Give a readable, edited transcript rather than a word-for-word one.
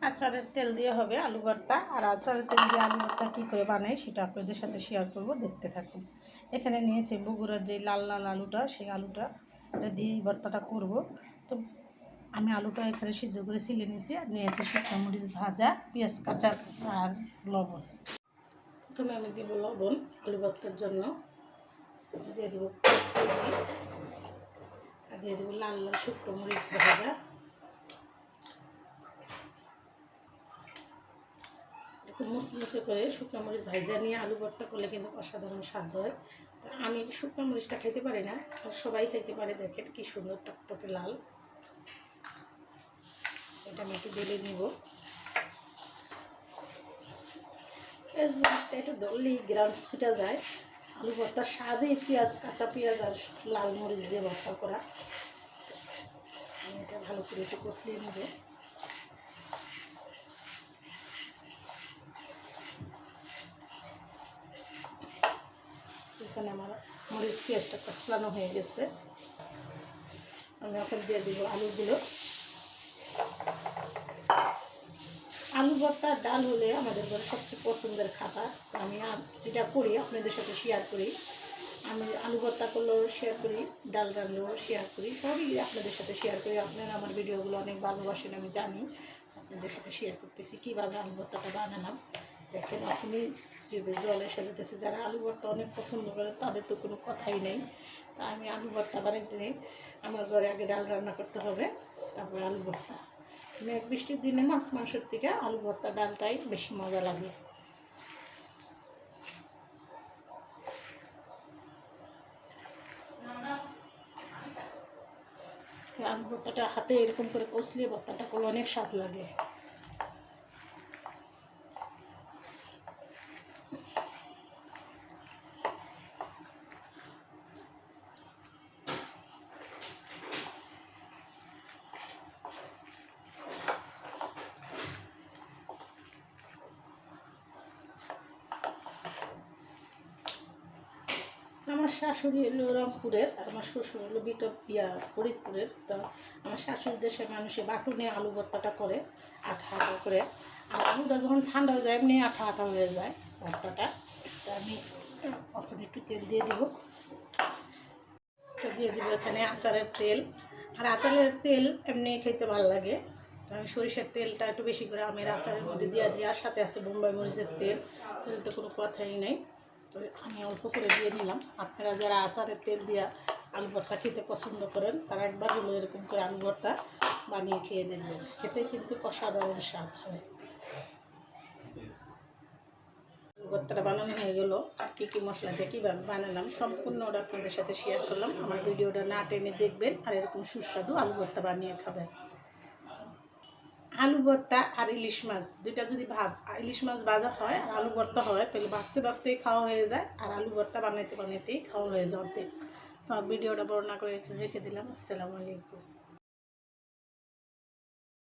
আচারের তেল দিয়ে হবে আলু ভর্তা। আর আচারের তেল দিয়ে আলু ভর্তা কী করে বানাই সেটা আপনাদের সাথে শেয়ার করব, দেখতে থাকুন। এখানে নিয়েছি বগুড়ার যে লাল লাল আলুটা, সেই আলুটা এটা দিয়ে ভর্তাটা করব। তো আমি আলুটা এখানে সিদ্ধ করে ছিলে নিয়েছি, আর নিয়েছি শুকনো মরিচ ভাজা, পেঁয়াজ কাঁচা আর লবণ। প্রথমে আমি দিব লবণ আলু ভর্তার জন্য, দিয়ে দেবো পেঁয়াজ কুচি, আর দিয়ে দেবো লাল লাল শুকনো মরিচ ভাজা। খুব মুচমুচে করে শুকনো মরিচ ভাজা নিয়ে আলু ভর্তা করলে কিন্তু অসাধারণ স্বাদ হয়। তো আমি শুকনো মরিচটা খেতে পারি না, আর সবাই খেতে পারে। দেখেন কি সুন্দর টকটকে লাল। এটা আমি একটু বেলে নিব। পেঁয়াজ মরিচটা একটু দললেই গ্রাম ছুটা যায়। আলু ভর্তার স্বাদে পেঁয়াজ, কাঁচা পেঁয়াজ আর লাল মরিচ দিয়ে ভর্তা করা। আমি এটা ভালো করে একটু কষলিয়ে নেব। এখানে আমার মরিচ পেঁয়াজটা কষলানো হয়ে গেছে। আমি এখন দিয়ে দিব আলুগুলো। আলু ভর্তা ডাল হলে আমাদের ঘরে সবচেয়ে পছন্দের খাবার। আমি যেটা করি আপনাদের সাথে শেয়ার করি। আমি আলু ভর্তা করলেও শেয়ার করি, ডাল রান্নাও শেয়ার করি, সবই আপনাদের সাথে শেয়ার করি। আপনারা আমার ভিডিওগুলো অনেক ভালোবাসেন, আমি জানি। আপনাদের সাথে শেয়ার করতেছি কীভাবে আলু ভর্তাটা বানালাম। দেখেন আপনি যে জল এসে যেতেছে। যারা আলু ভর্তা অনেক পছন্দ করে তাদের তো কোনো কথাই নেই। তা আমি আলু ভর্তা বানাইতে নেই, আমার ঘরে আগে ডাল রান্না করতে হবে, তারপরে আলু ভর্তা। মেঘ বৃষ্টির দিনে মাছ মাংসের থেকে আলু ভর্তা ডালটাই বেশি মজা লাগে। আলু ভর্তাটা হাতে এরকম করে কষলিয়ে ভর্তাটা করলে অনেক স্বাদ লাগে। আমার শাশুড়ি হলো রংপুরের, আর আমার শ্বশুর হলো ফরিদপুরের। তো আমার শাশুড়ি দেশের মানুষে বাটুনে আলু ভর্তাটা করে আঠা আঠা করে। আর আলুটা যখন ঠান্ডা হয়ে যায় এমনি আঠা আঠা হয়ে যায় ভর্তাটা। তো আমি ওখানে একটু তেল দিয়ে দিব। তো দিয়ে দিব এখানে আচারের তেল। আর আচারের তেল এমনি খেতে ভালো লাগে। তো আমি সরিষার তেলটা একটু বেশি করে আমের আচারের মধ্যে দিয়ে আর সাথে আছে বোম্বাই মরিচের তেল। তো কোনো কথাই নেই। তো আমি অল্প করে দিয়ে নিলাম। আপনারা যারা আচারের তেল দিয়ে আলু ভর্তা খেতে পছন্দ করেন তারা একবার হলো এরকম করে আলু ভর্তা বানিয়ে খেয়ে দেখবেন, খেতে কিন্তু অসাধারণ স্বাদ হয়। আলু ভর্তাটা বানানো হয়ে গেল। আর কী কী মশলা দিয়ে কীভাবে বানালাম সম্পূর্ণ ওটা আপনাদের সাথে শেয়ার করলাম। আমার ভিডিওটা না টেনে দেখবেন, আর এরকম সুস্বাদু আলু ভর্তা বানিয়ে খাবেন। আলু ভর্তা আর ইলিশ মাছ দুইটা যদি ইলিশ মাছ ভাজা হয় আর আলু ভর্তা হয় তাহলে ভাজতে ভাজতেই খাওয়া হয়ে যায়, আর আলু ভর্তা বানাইতে বানাইতেই খাওয়া হয়ে যায় অর্ধেক। তো ভিডিওটা বর্ণনা করে রেখে দিলাম। আসসালামু আলাইকুম।